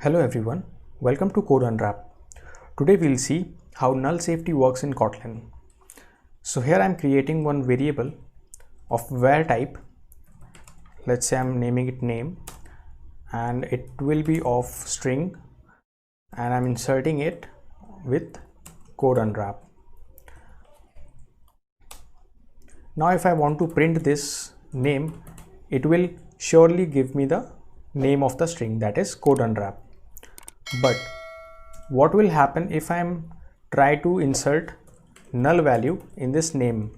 Hello everyone, welcome to Code Unwrap. Today we'll see how null safety works in Kotlin. So here I'm creating one variable of var type. Let's say I'm naming it name and it will be of string and I'm inserting it with Code Unwrap. Now if I want to print this name, it will surely give me the name of the string, that is Code Unwrap. But what will happen if I try to insert null value in this name?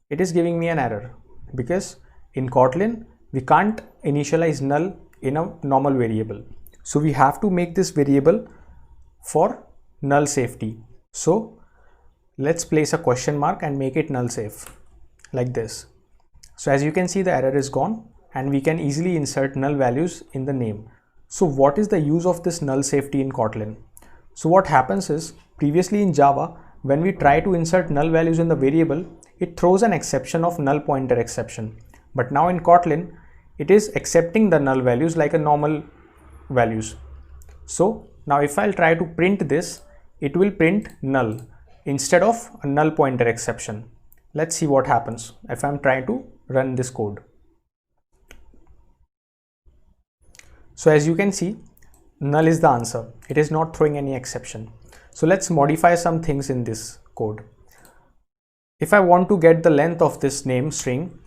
It is giving me an error because in Kotlin we can't initialize null in a normal variable. So we have to make this variable for null safety. So let's place a question mark and make it null safe like this. So as you can see, the error is gone and we can easily insert null values in the name. So what is the use of this null safety in Kotlin? So what happens is, previously in Java, when we try to insert null values in the variable, it throws an exception of null pointer exception. But now in Kotlin, it is accepting the null values like a normal values. So now if I'll try to print this, it will print null instead of a null pointer exception. Let's see what happens if I'm trying to run this code. So as you can see, null is the answer. It is not throwing any exception. So let's modify some things in this code. If I want to get the length of this name string,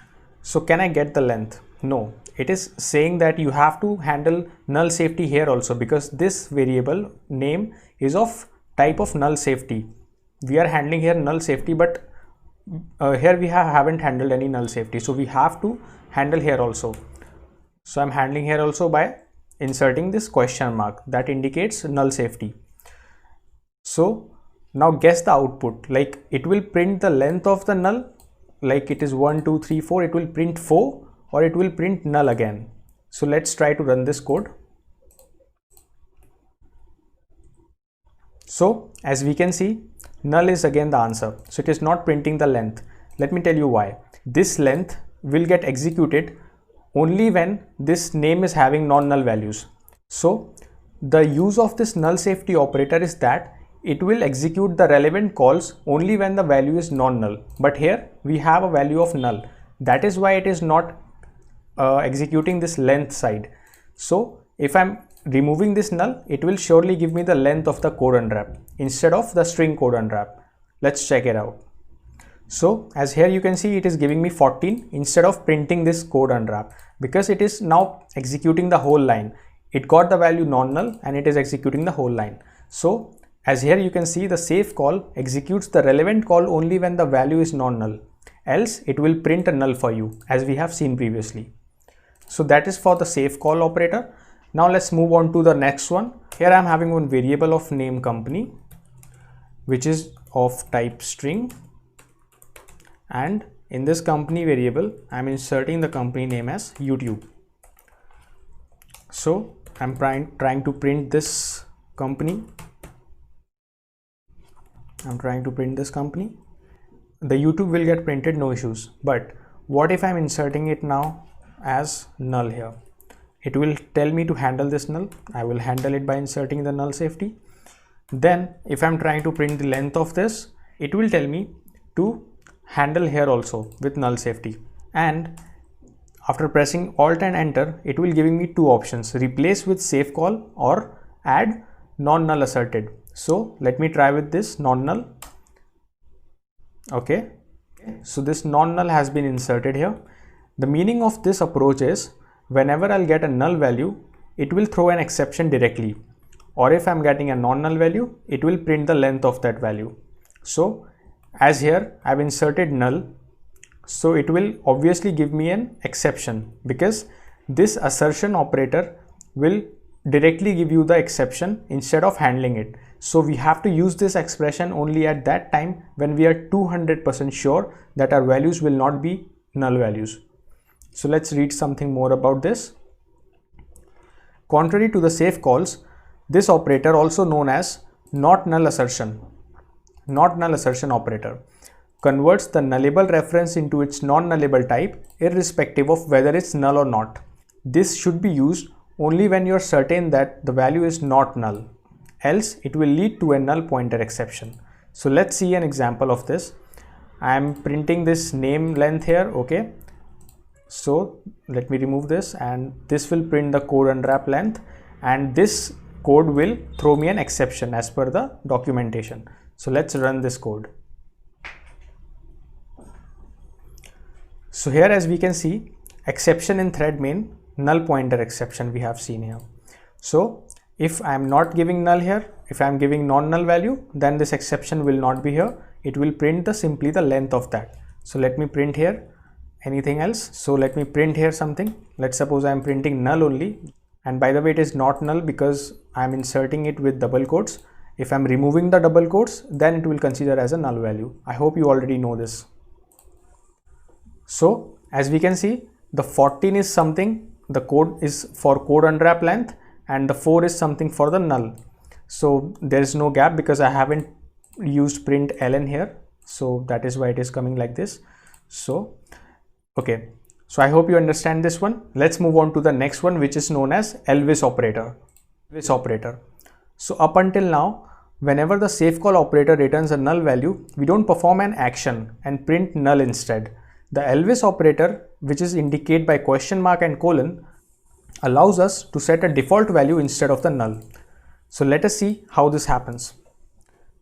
so can I get the length? No, it is saying that you have to handle null safety here also, because this variable name is of type of null safety. We are handling here null safety, but here we haven't handled any null safety. So we have to handle here also. So I'm handling here also by inserting this question mark that indicates null safety. So now guess the output, like it will print the length of the null, like it is 1 2 3 4, it will print 4 or it will print null again. So let's try to run this code. So as we can see, null is again the answer. So it is not printing the length. Let me tell you why. This length will get executed only when this name is having non-null values. So the use of this null safety operator is that it will execute the relevant calls only when the value is non-null. But here we have a value of null. That is why it is not executing this length side. So if I'm removing this null, it will surely give me the length of the code unwrap instead of the string code unwrap. Let's check it out. So as here you can see, it is giving me 14 instead of printing this code unwrap, because it is now executing the whole line. It got the value non-null and it is executing the whole line. So as here you can see, the safe call executes the relevant call only when the value is non-null, else it will print a null for you, as we have seen previously. So that is for the safe call operator. Now let's move on to the next one. Here I am having one variable of name company, which is of type string, and in this company variable I am inserting the company name as YouTube. So I'm trying to print this company. I'm trying to print this company. The YouTube will get printed, no issues. But what if I'm inserting it now as null here? It will tell me to handle this null. I will handle it by inserting the null safety. Then if I'm trying to print the length of this, it will tell me to handle here also with null safety. And after pressing Alt and Enter, it will giving me two options: replace with safe call or add non-null asserted. So let me try with this non-null. Okay, so this non-null has been inserted here. The meaning of this approach is, whenever I'll get a null value, it will throw an exception directly, or if I'm getting a non-null value, it will print the length of that value. So as here I've inserted null, so it will obviously give me an exception, because this assertion operator will directly give you the exception instead of handling it. So we have to use this expression only at that time when we are 200% sure that our values will not be null values. So let's read something more about this. Contrary to the safe calls, this operator, also known as not null assertion operator, converts the nullable reference into its non-nullable type irrespective of whether it's null or not. This should be used only when you're certain that the value is not null, else it will lead to a null pointer exception. So let's see an example of this. I'm printing this name length here, okay. So let me remove this, and this will print the code unwrap length, and this code will throw me an exception as per the documentation. So let's run this code. So here, as we can see, exception in thread main, null pointer exception we have seen here. So if I am not giving null here, if I am giving non-null value, then this exception will not be here. It will print simply the length of that. So let me print here anything else. So let me print here something. Let's suppose I am printing null only, and by the way, it is not null because I am inserting it with double quotes. If I am removing the double quotes, then it will consider as a null value. I hope you already know this. So as we can see, the 14 is something, the code is for code unwrap length, and the 4 is something for the null. So there is no gap because I haven't used print ln here, so that is why it is coming like this. So okay, so I hope you understand this one. Let's move on to the next one, which is known as Elvis operator. Elvis operator. So up until now, whenever the safe call operator returns a null value, we don't perform an action and print null instead. The Elvis operator, which is indicated by question mark and colon, allows us to set a default value instead of the null. So let us see how this happens.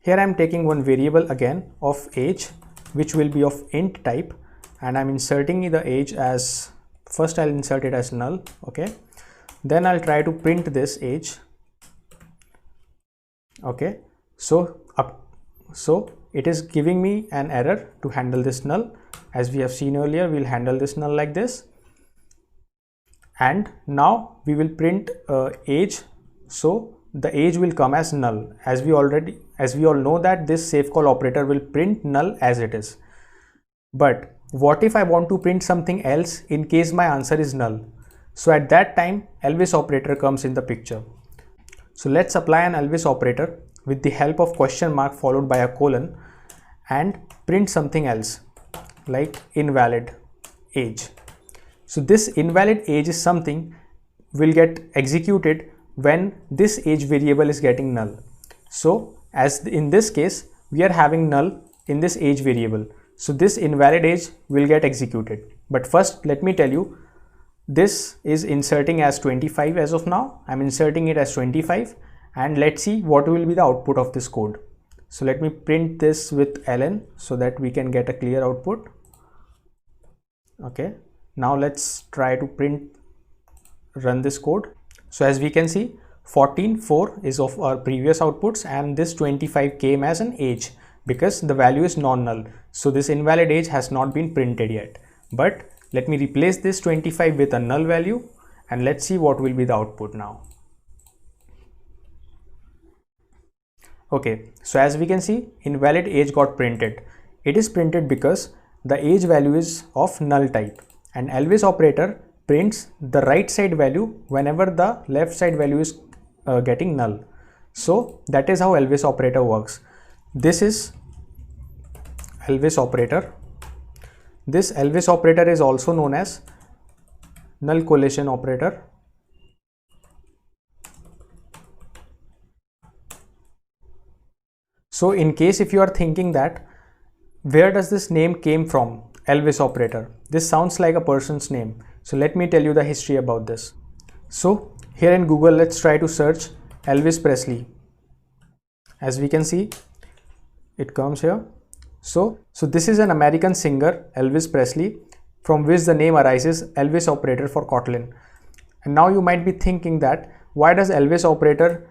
Here I am taking one variable again of age, which will be of int type, and I'm inserting the age as, first I'll insert it as null, okay. Then I'll try to print this age, okay. So it is giving me an error to handle this null. As we have seen earlier, we'll handle this null like this, and now we will print age. So the age will come as null, as we all know that this safe call operator will print null as it is. But what if I want to print something else in case my answer is null? So at that time, Elvis operator comes in the picture. So let's apply an Elvis operator with the help of question mark followed by a colon and print something else like invalid age. So this invalid age is something will get executed when this age variable is getting null. So as in this case, we are having null in this age variable. So this invalid age will get executed. But first, let me tell you, this is inserting as 25 as of now. I'm inserting it as 25, and let's see what will be the output of this code. So let me print this with ln so that we can get a clear output. Okay, now let's try to run this code. So as we can see, 14.4 is of our previous outputs, and this 25 came as an age because the value is non-null. So this invalid age has not been printed yet. But let me replace this 25 with a null value, and let's see what will be the output now. Okay, so as we can see, invalid age got printed. It is printed because the age value is of null type, and Elvis operator prints the right side value whenever the left side value is getting null. So that is how Elvis operator works. This is Elvis operator. This Elvis operator is also known as null collation operator. So in case if you are thinking that where does this name came from, Elvis operator, this sounds like a person's name. So let me tell you the history about this. So here in Google, let's try to search Elvis Presley. As we can see, it comes here. So this is an American singer, Elvis Presley, from which the name arises, Elvis operator for Kotlin. And now you might be thinking that why does Elvis operator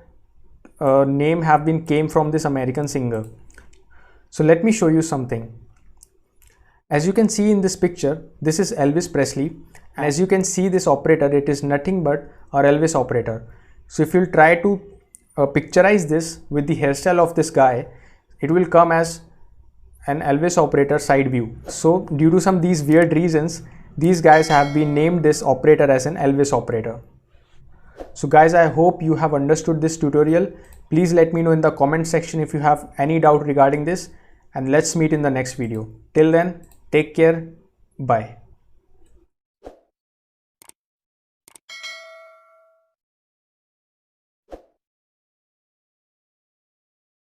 name have been came from this American singer? So let me show you something. As you can see in this picture, this is Elvis Presley. And as you can see this operator, it is nothing but our Elvis operator. So if you try to picturize this with the hairstyle of this guy, it will come as an Elvis operator side view. So due to some these weird reasons, these guys have been named this operator as an Elvis operator. So guys, I hope you have understood this tutorial. Please let me know in the comment section if you have any doubt regarding this, and let's meet in the next video. Till then, take care. Bye.